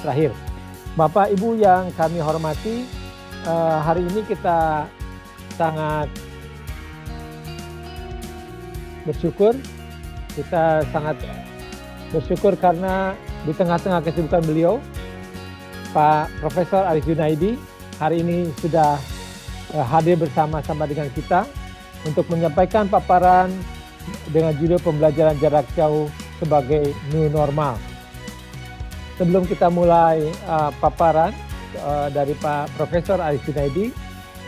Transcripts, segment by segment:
terakhir. Bapak Ibu yang kami hormati, hari ini kita sangat bersyukur. Kita sangat bersyukur karena di tengah-tengah kesibukan beliau, Pak Profesor Aris Junaidi hari ini sudah hadir bersama-sama dengan kita untuk menyampaikan paparan dengan judul pembelajaran jarak jauh sebagai new normal. Sebelum kita mulai paparan dari Pak Profesor Aris Junaidi,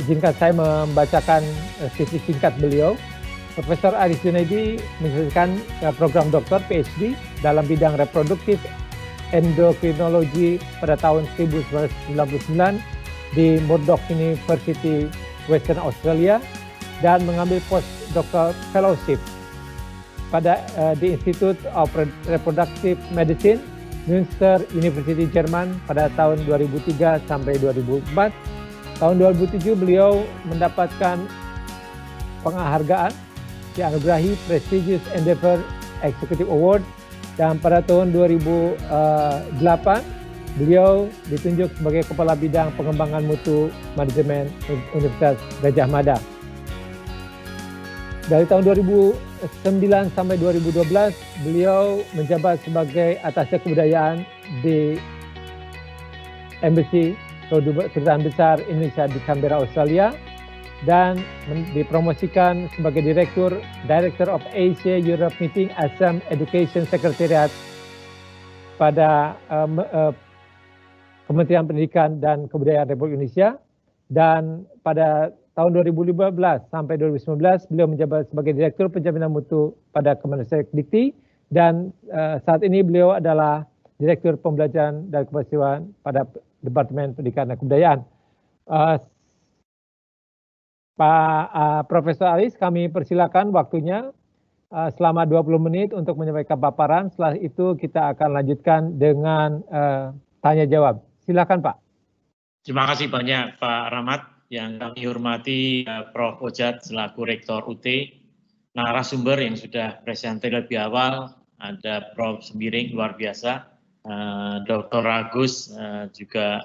izinkan saya membacakan CV singkat beliau. Profesor Aris Junaidi menyelesaikan program doktor PhD dalam bidang reproduktif endokrinologi pada tahun 1999 di Murdoch University, Western Australia, dan mengambil postdoctoral fellowship di Institute of Reproductive Medicine, Münster University, Jerman pada tahun 2003 sampai 2004. Tahun 2007 beliau mendapatkan penghargaan dianugerahi Prestigious Endeavor Executive Award, dan pada tahun 2008 beliau ditunjuk sebagai Kepala Bidang Pengembangan Mutu Manajemen Universitas Gadjah Mada. Dari tahun 2009 sampai 2012, beliau menjabat sebagai Atasé Kebudayaan di Embassy Kedutaan Besar Indonesia di Canberra, Australia, dan dipromosikan sebagai Director of Asia Europe Meeting ASEM Education Secretariat pada Kementerian Pendidikan dan Kebudayaan Republik Indonesia, dan pada tahun 2015 sampai 2019 beliau menjabat sebagai Direktur Penjaminan Mutu pada Kemendikti, dan saat ini beliau adalah Direktur Pembelajaran dan Kemahasiswaan pada Departemen Pendidikan dan Kebudayaan. Pak Profesor Aris, kami persilakan waktunya selama 20 menit untuk menyampaikan paparan. Setelah itu kita akan lanjutkan dengan tanya jawab. Silakan Pak. Terima kasih banyak Pak Rahmat. Yang kami hormati Prof. Ojat selaku Rektor UT, narasumber yang sudah presentasi lebih awal, ada Prof. Sembiring luar biasa, Dr. Agus juga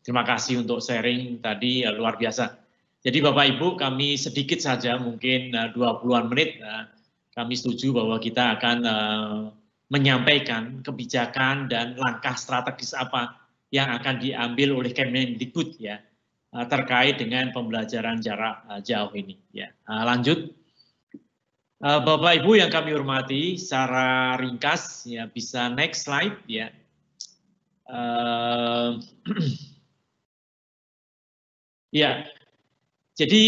terima kasih untuk sharing tadi luar biasa. Jadi Bapak Ibu, kami sedikit saja mungkin 20-an menit kami setuju bahwa kita akan menyampaikan kebijakan dan langkah strategis apa yang akan diambil oleh Kemendikbud ya, terkait dengan pembelajaran jarak jauh ini. Ya, lanjut, Bapak Ibu yang kami hormati, secara ringkas ya bisa next slide ya. Ya, jadi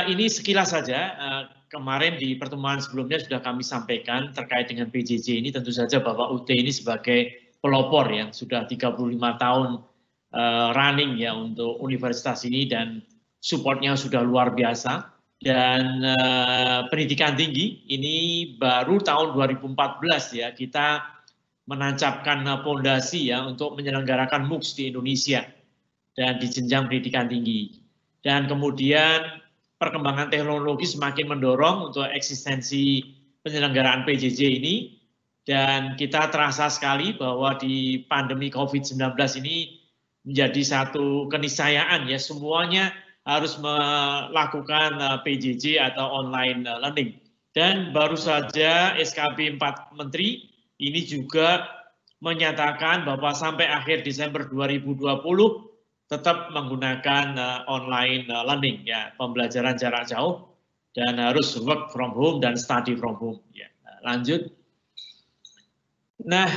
ini sekilas saja. Kemarin di pertemuan sebelumnya sudah kami sampaikan terkait dengan PJJ ini. Tentu saja Bapak UT ini sebagai pelopor yang sudah 35 tahun running ya untuk universitas ini, dan supportnya sudah luar biasa. Dan pendidikan tinggi ini baru tahun 2014 ya kita menancapkan fondasi ya untuk menyelenggarakan MOOCs di Indonesia dan di jenjang pendidikan tinggi. Dan kemudian perkembangan teknologi semakin mendorong untuk eksistensi penyelenggaraan PJJ ini, dan kita terasa sekali bahwa di pandemi COVID-19 ini menjadi satu keniscayaan ya, semuanya harus melakukan PJJ atau online learning. Dan baru saja SKB 4 Menteri ini juga menyatakan bahwa sampai akhir Desember 2020 tetap menggunakan online learning ya, pembelajaran jarak jauh, dan harus work from home dan study from home ya. Lanjut. Nah,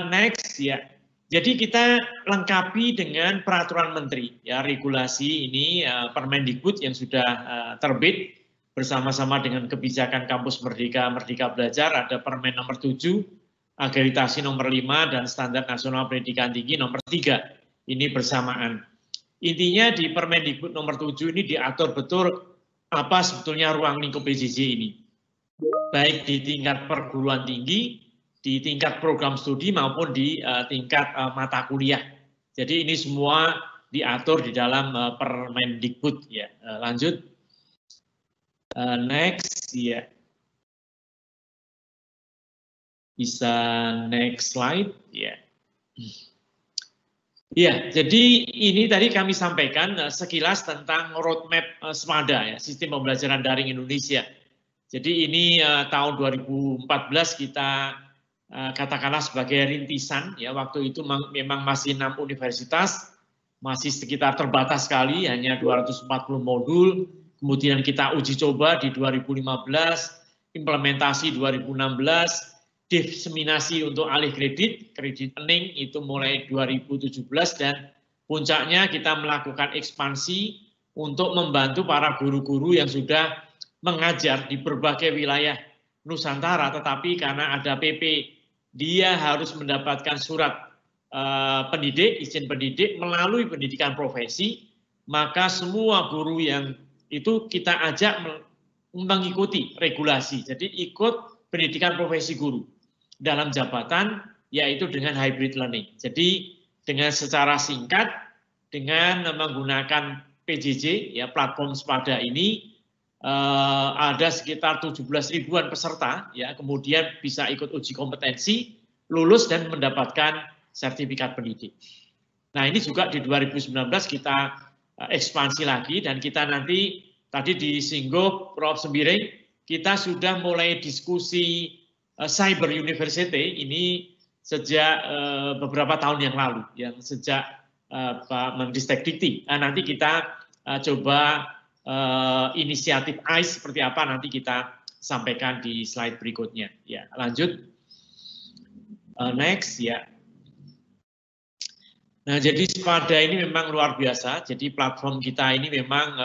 next ya. Jadi kita lengkapi dengan peraturan menteri ya, regulasi ini Permendikbud yang sudah terbit bersama-sama dengan kebijakan Kampus Merdeka, Merdeka Belajar, ada Permen nomor 7, akreditasi nomor 5, dan Standar Nasional Pendidikan Tinggi nomor 3. Ini bersamaan. Intinya di Permendikbud nomor 7 ini diatur betul apa sebetulnya ruang lingkup PJJ ini. Baik di tingkat perguruan tinggi, di tingkat program studi maupun di tingkat mata kuliah. Jadi ini semua diatur di dalam Permendikbud ya. Lanjut. Next ya. Bisa next slide ya. Iya, jadi ini tadi kami sampaikan sekilas tentang roadmap SMADA, ya, Sistem Pembelajaran Daring Indonesia. Jadi ini tahun 2014 kita katakanlah sebagai rintisan, ya waktu itu memang masih 6 universitas, masih sekitar terbatas sekali, hanya 240 modul, kemudian kita uji coba di 2015, implementasi 2016, diseminasi untuk alih kredit earning itu mulai 2017 dan puncaknya kita melakukan ekspansi untuk membantu para guru-guru yang sudah mengajar di berbagai wilayah Nusantara, tetapi karena ada PP dia harus mendapatkan surat pendidik, izin pendidik melalui pendidikan profesi, maka semua guru yang itu kita ajak mengikuti regulasi, jadi ikut pendidikan profesi guru dalam jabatan, yaitu dengan hybrid learning. Jadi dengan secara singkat, dengan menggunakan PJJ, ya platform SMADA ini, ada sekitar 17 ribuan peserta, ya kemudian bisa ikut uji kompetensi, lulus dan mendapatkan sertifikat pendidik. Nah ini juga di 2019 kita ekspansi lagi dan kita nanti tadi disinggung Prof. Sembiring, kita sudah mulai diskusi Cyber University ini sejak beberapa tahun yang lalu, yang sejak Pak Mendistek Dikti. Nanti kita coba inisiatif ICE seperti apa nanti kita sampaikan di slide berikutnya. Ya, lanjut. Next, ya. Nah, jadi SMADA ini memang luar biasa. Jadi platform kita ini memang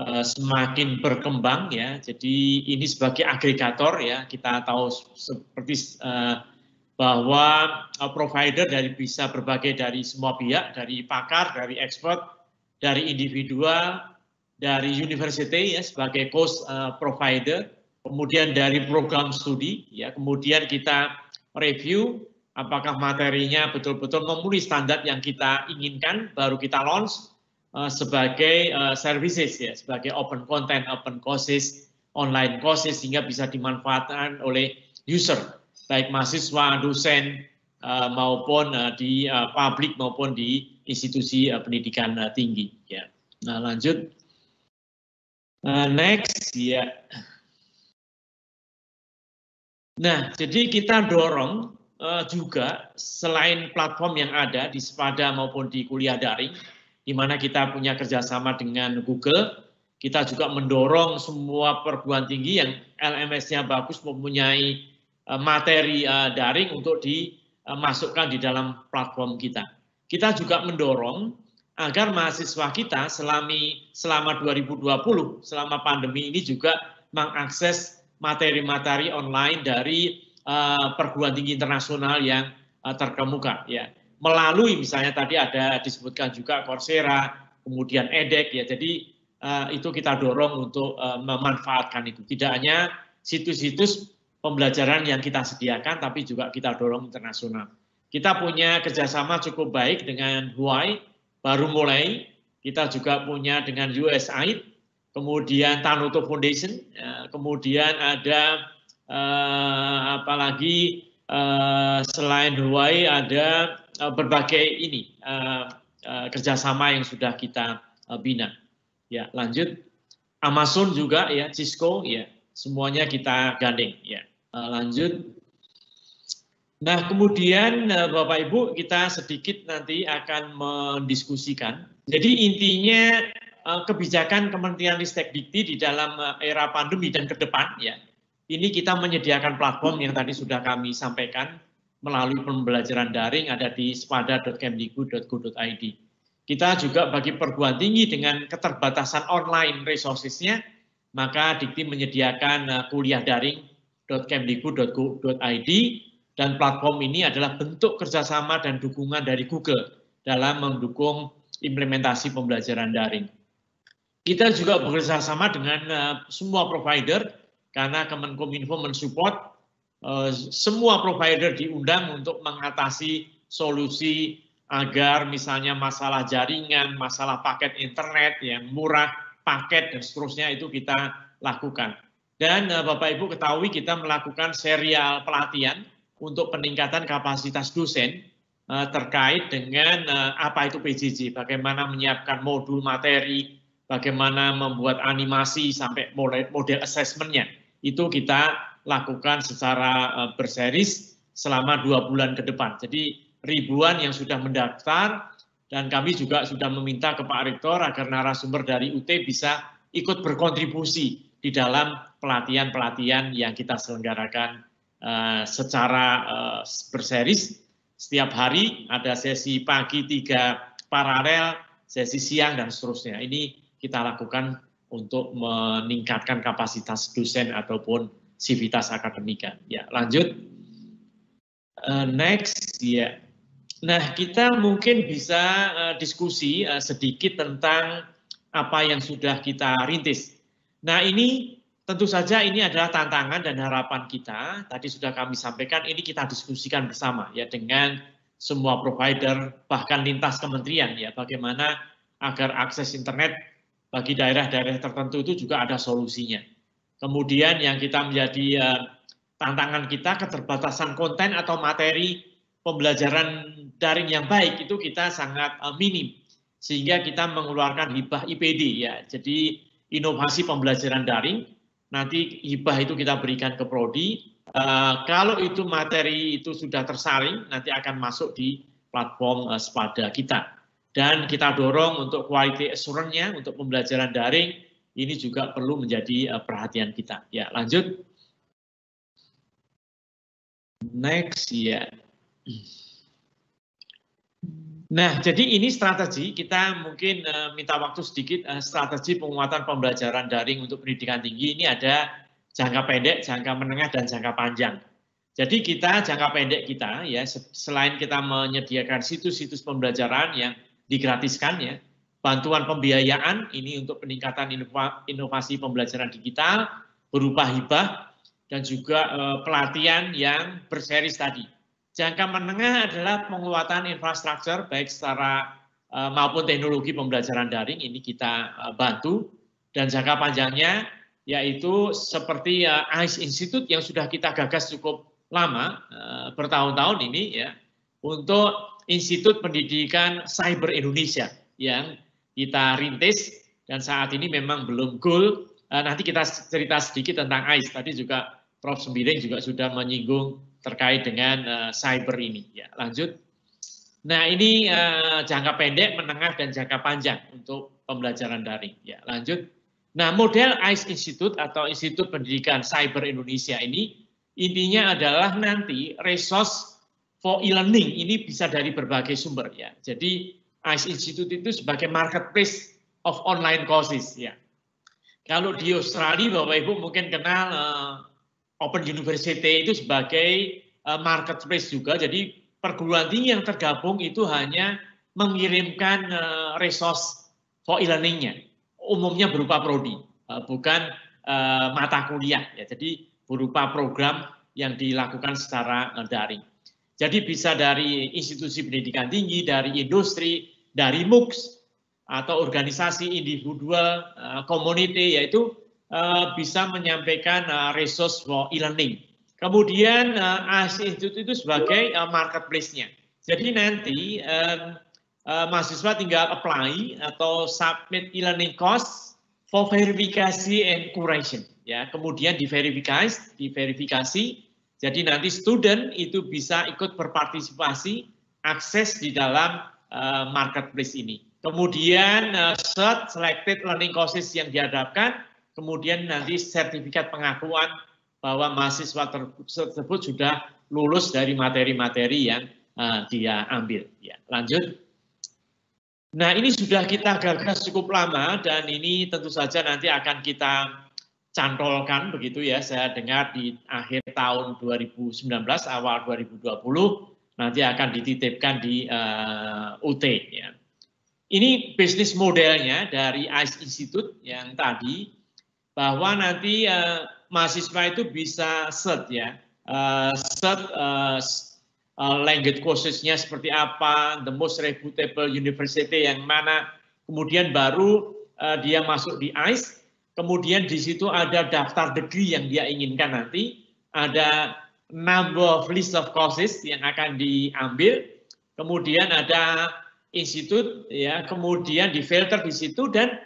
semakin berkembang, ya. Jadi ini sebagai agregator, ya, kita tahu seperti bahwa provider bisa berbagai dari semua pihak, dari pakar, dari expert, dari individual, dari university, ya, sebagai course provider, kemudian dari program studi, ya, kemudian kita review apakah materinya betul-betul memenuhi standar yang kita inginkan, baru kita launch sebagai services, ya, sebagai open content, open courses, online courses, sehingga bisa dimanfaatkan oleh user, baik mahasiswa, dosen, maupun di publik maupun di institusi pendidikan tinggi. Ya. Nah, lanjut. Next, ya. Nah, jadi kita dorong juga selain platform yang ada di SMADA maupun di kuliah daring, di mana kita punya kerjasama dengan Google, kita juga mendorong semua perguruan tinggi yang LMS-nya bagus mempunyai materi daring untuk dimasukkan di dalam platform kita. Kita juga mendorong agar mahasiswa kita selama 2020, selama pandemi ini juga mengakses materi-materi online dari perguruan tinggi internasional yang terkemuka, ya. Melalui misalnya tadi ada disebutkan juga Coursera, kemudian edX, ya. Jadi itu kita dorong untuk memanfaatkan itu. Tidak hanya situs-situs pembelajaran yang kita sediakan, tapi juga kita dorong internasional. Kita punya kerjasama cukup baik dengan Huawei, baru mulai. Kita juga punya dengan USAID, kemudian Tanoto Foundation, kemudian ada apalagi selain Huawei ada berbagai ini kerjasama yang sudah kita bina. Ya, lanjut. Amazon juga, ya, Cisco, ya, semuanya kita gandeng, ya. Lanjut. Nah, kemudian Bapak Ibu kita sedikit nanti akan mendiskusikan. Jadi intinya kebijakan Kementerian Ristek Dikti di dalam era pandemi dan ke depan, ya. Ini kita menyediakan platform yang tadi sudah kami sampaikan melalui pembelajaran daring ada di spada.kemdikbud.go.id. Kita juga bagi perguruan tinggi dengan keterbatasan online resources-nya, maka Dikti menyediakan kuliah daring.kemdikbud.go.id dan platform ini adalah bentuk kerjasama dan dukungan dari Google dalam mendukung implementasi pembelajaran daring. Kita juga bekerjasama dengan semua provider, karena Kemenkominfo mensupport semua provider diundang untuk mengatasi solusi agar misalnya masalah jaringan, masalah paket internet yang murah, paket dan seterusnya itu kita lakukan. Dan Bapak Ibu ketahui kita melakukan serial pelatihan untuk peningkatan kapasitas dosen terkait dengan apa itu PJJ, bagaimana menyiapkan modul materi, bagaimana membuat animasi sampai model assessment-nya. Itu kita lakukan secara berseris selama 2 bulan ke depan. Jadi ribuan yang sudah mendaftar dan kami juga sudah meminta ke Pak Rektor agar narasumber dari UT bisa ikut berkontribusi di dalam pelatihan-pelatihan yang kita selenggarakan secara berseris. Setiap hari ada sesi pagi 3 paralel, sesi siang dan seterusnya. Ini kita lakukan untuk meningkatkan kapasitas dosen ataupun sivitas akademika. Ya, lanjut. Next, ya. Nah, kita mungkin bisa diskusi sedikit tentang apa yang sudah kita rintis. Nah, ini tentu saja ini adalah tantangan dan harapan kita. Tadi sudah kami sampaikan, ini kita diskusikan bersama ya dengan semua provider, bahkan lintas kementerian ya, bagaimana agar akses internet bagi daerah-daerah tertentu itu juga ada solusinya. Kemudian yang kita menjadi tantangan kita, keterbatasan konten atau materi pembelajaran daring yang baik itu kita sangat minim, sehingga kita mengeluarkan hibah IPD ya. Jadi inovasi pembelajaran daring, nanti hibah itu kita berikan ke prodi. Kalau itu materi itu sudah tersaring, nanti akan masuk di platform Spada kita. Dan kita dorong untuk quality assurance-nya untuk pembelajaran daring, ini juga perlu menjadi perhatian kita. Ya, lanjut. Next, ya. Nah, jadi ini strategi, kita mungkin minta waktu sedikit, strategi penguatan pembelajaran daring untuk pendidikan tinggi ini ada jangka pendek, jangka menengah, dan jangka panjang. Jadi kita, jangka pendek kita, ya selain kita menyediakan situs-situs pembelajaran yang digratiskan, ya, bantuan pembiayaan ini untuk peningkatan inovasi pembelajaran digital, berupa hibah, dan juga pelatihan yang berseris tadi. Jangka menengah adalah penguatan infrastruktur baik secara maupun teknologi pembelajaran daring, ini kita bantu. Dan jangka panjangnya yaitu seperti ICE Institute yang sudah kita gagas cukup lama, bertahun-tahun ini ya, untuk Institut Pendidikan Cyber Indonesia yang kita rintis dan saat ini memang belum goal. Nanti kita cerita sedikit tentang ICE, tadi juga Prof. Sembiring juga sudah menyinggung terkait dengan cyber ini. Ya, lanjut. Nah, ini jangka pendek, menengah, dan jangka panjang untuk pembelajaran daring. Ya, lanjut. Nah, model ICE Institute atau Institut Pendidikan Cyber Indonesia ini intinya adalah nanti resource for e-learning ini bisa dari berbagai sumber ya. Jadi ICE Institute itu sebagai marketplace of online courses ya. Kalau di Australia, Bapak Ibu mungkin kenal Open University itu sebagai marketplace juga, jadi perguruan tinggi yang tergabung itu hanya mengirimkan resource for e-learning-nya, umumnya berupa prodi, bukan mata kuliah, ya. Jadi berupa program yang dilakukan secara daring. Jadi bisa dari institusi pendidikan tinggi, dari industri, dari MOOCs, atau organisasi individual, community, yaitu bisa menyampaikan resource for e-learning. Kemudian ICE Institute itu sebagai marketplace-nya. Jadi nanti mahasiswa tinggal apply atau submit e-learning course for verifikasi and curation. Ya, kemudian diverifikasi. Jadi nanti student itu bisa ikut berpartisipasi, akses di dalam marketplace ini. Kemudian selected learning courses yang dihadapkan. Kemudian nanti sertifikat pengakuan bahwa mahasiswa tersebut sudah lulus dari materi-materi yang dia ambil. Ya, lanjut. Nah, ini sudah kita gagas cukup lama dan ini tentu saja nanti akan kita cantolkan begitu ya. Saya dengar di akhir tahun 2019, awal 2020 nanti akan dititipkan di UT. Ya. Ini bisnis modelnya dari ICE Institute yang tadi, bahwa nanti mahasiswa itu bisa cert ya, language courses-nya seperti apa, the most reputable university yang mana, kemudian baru dia masuk di ICE, kemudian di situ ada daftar degree yang dia inginkan nanti, ada number of list of courses yang akan diambil, kemudian ada institut, ya, kemudian difilter di situ dan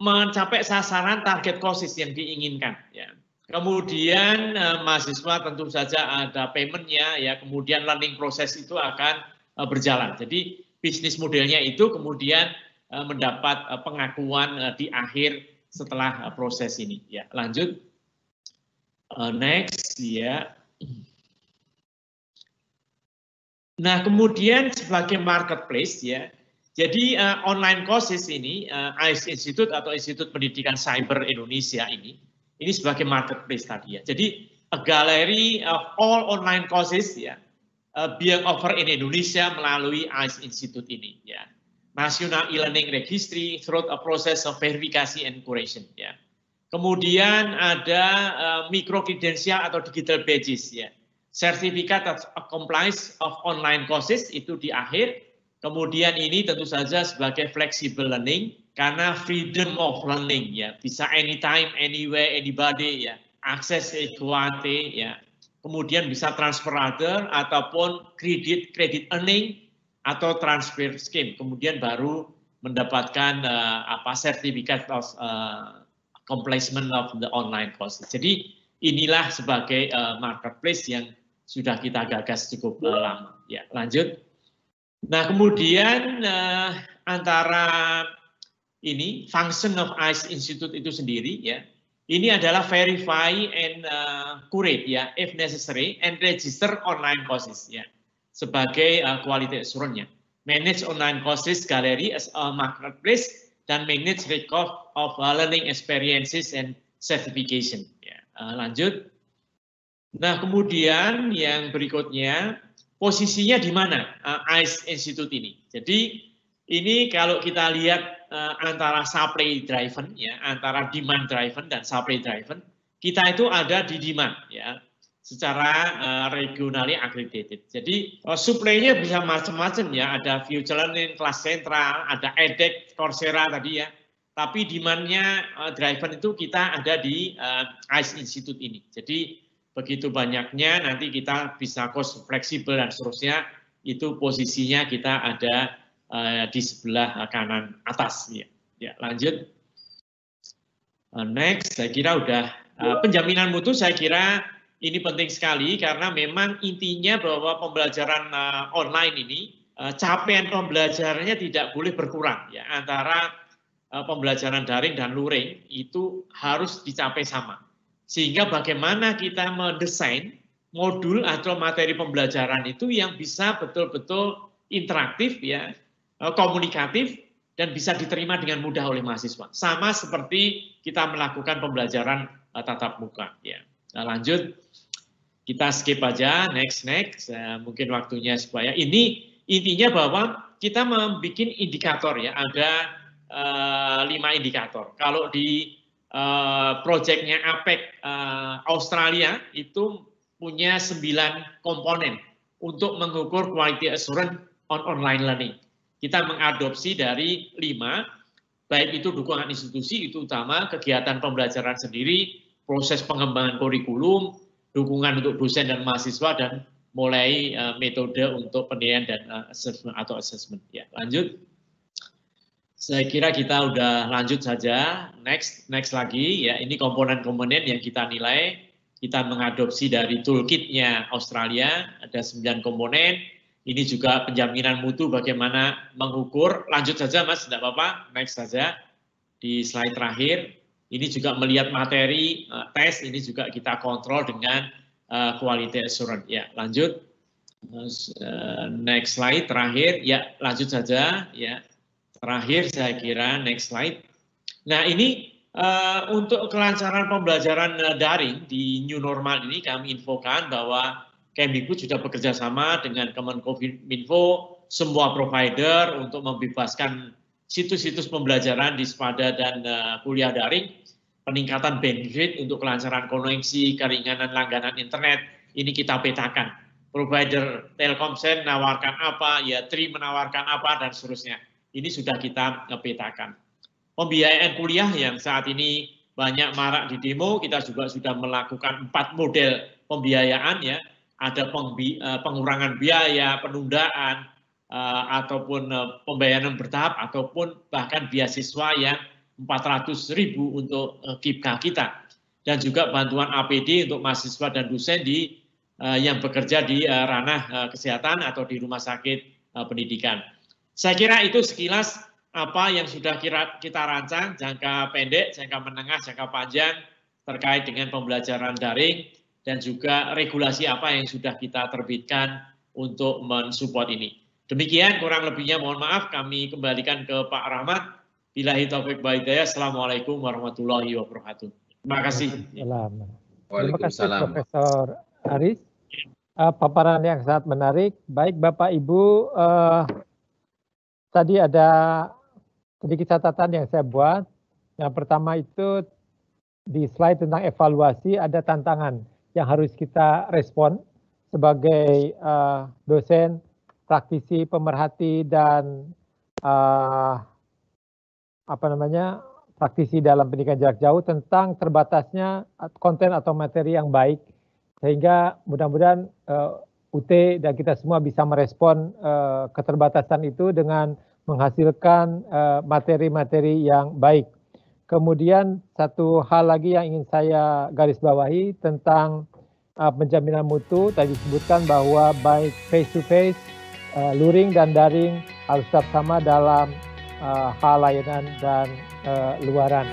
mencapai sasaran target courses yang diinginkan. Ya. Kemudian mahasiswa tentu saja ada payment-nya, ya, kemudian learning proses itu akan berjalan. Jadi bisnis modelnya itu kemudian mendapat pengakuan di akhir setelah proses ini. Ya, lanjut. Next, ya. Nah, kemudian sebagai marketplace, ya. Jadi online courses ini, ICE Institute atau Institut Pendidikan Cyber Indonesia ini sebagai marketplace tadi, ya. Jadi a gallery of all online courses, ya, being offered in Indonesia melalui ICE Institute ini, ya. National e-learning registry through a process of verifikasi and curation, ya. Kemudian ada micro credential atau digital badges, ya. Sertifikat of compliance of online courses itu di akhir. Kemudian ini tentu saja sebagai flexible learning karena freedom of learning, ya. Bisa anytime, anywhere, anybody, ya. Akses equality, ya. Kemudian bisa transfer order ataupun credit earning atau transfer scheme. Kemudian baru mendapatkan sertifikat of completion of the online courses. Jadi inilah sebagai marketplace yang sudah kita gagas cukup lama. Ya, lanjut. Nah, kemudian antara ini function of ICE Institute itu sendiri, ya, ini adalah verify and curate, ya, if necessary, and register online courses, ya, sebagai quality assurance-nya. Manage online courses gallery as a marketplace dan manage record of learning experiences and certification. Ya, lanjut. Nah, kemudian yang berikutnya, posisinya di mana ICE Institute ini? Jadi ini kalau kita lihat antara supply driven, ya, antara demand driven dan supply driven, kita itu ada di demand, ya, secara regionally accredited. Jadi supply-nya bisa macam-macam, ya, ada future learning, kelas sentral, ada edX, Coursera tadi, ya. Tapi demand-nya driven itu kita ada di ICE Institute ini. Jadi begitu banyaknya nanti kita bisa cost fleksibel dan seterusnya, itu posisinya kita ada di sebelah kanan atas, ya. Ya, lanjut. Next, saya kira udah penjaminan mutu, saya kira ini penting sekali karena memang intinya bahwa pembelajaran online ini capaian pembelajarannya tidak boleh berkurang, ya, antara pembelajaran daring dan luring itu harus dicapai sama. Sehingga bagaimana kita mendesain modul atau materi pembelajaran itu yang bisa betul-betul interaktif, ya, komunikatif, dan bisa diterima dengan mudah oleh mahasiswa. Sama seperti kita melakukan pembelajaran tatap muka. Ya. Nah, lanjut, kita skip aja, next. Mungkin waktunya supaya ini intinya bahwa kita membuat indikator, ya, ada 5 indikator. Kalau di proyeknya APEC Australia itu punya 9 komponen untuk mengukur quality assurance on online learning. Kita mengadopsi dari 5, baik itu dukungan institusi, itu utama, kegiatan pembelajaran sendiri, proses pengembangan kurikulum, dukungan untuk dosen dan mahasiswa, dan mulai metode untuk penilaian dan assessment. Ya, lanjut. Saya kira kita udah lanjut saja, next lagi, ya, ini komponen-komponen yang kita nilai, kita mengadopsi dari toolkitnya Australia, ada 9 komponen, ini juga penjaminan mutu bagaimana mengukur, lanjut saja Mas, tidak apa-apa, next saja, di slide terakhir, ini juga melihat materi, tes, ini juga kita kontrol dengan quality assurance, ya, lanjut, next slide terakhir, ya, lanjut saja, ya. Terakhir saya kira, next slide. Nah, ini untuk kelancaran pembelajaran daring di new normal ini kami infokan bahwa Kemdikbud sudah bekerja sama dengan Kemenkominfo, semua provider untuk membebaskan situs-situs pembelajaran di Sepada dan kuliah daring, peningkatan bandwidth untuk kelancaran koneksi, keringanan langganan internet, ini kita petakan. Provider Telkomsel menawarkan apa, ya Tri menawarkan apa, dan seterusnya. Ini sudah kita petakan. Pembiayaan kuliah yang saat ini banyak marak di demo, kita juga sudah melakukan 4 model pembiayaan, ya. ada pengurangan biaya, penundaan, ataupun pembayaran bertahap, ataupun bahkan beasiswa yang 400.000 untuk KIPKA kita. Dan juga bantuan APD untuk mahasiswa dan dosen yang bekerja di ranah kesehatan atau di rumah sakit pendidikan. Saya kira itu sekilas apa yang sudah kita rancang, jangka pendek, jangka menengah, jangka panjang, terkait dengan pembelajaran daring, dan juga regulasi apa yang sudah kita terbitkan untuk mensupport ini. Demikian kurang lebihnya, mohon maaf, kami kembalikan ke Pak Rahmat. Billahi taufiq wal hidayah. Assalamualaikum warahmatullahi wabarakatuh. Terima kasih. Terima kasih Profesor Aris. Paparan yang sangat menarik. Baik Bapak Ibu, tadi ada sedikit catatan yang saya buat. Yang pertama itu di slide tentang evaluasi, ada tantangan yang harus kita respon sebagai dosen, praktisi, pemerhati, dan praktisi dalam pendidikan jarak jauh tentang terbatasnya konten atau materi yang baik, sehingga mudah-mudahan UT dan kita semua bisa merespon keterbatasan itu dengan menghasilkan materi-materi yang baik. Kemudian satu hal lagi yang ingin saya garis bawahi tentang penjaminan mutu, tadi disebutkan bahwa baik face to face, luring dan daring harus tetap sama dalam hal layanan dan luaran.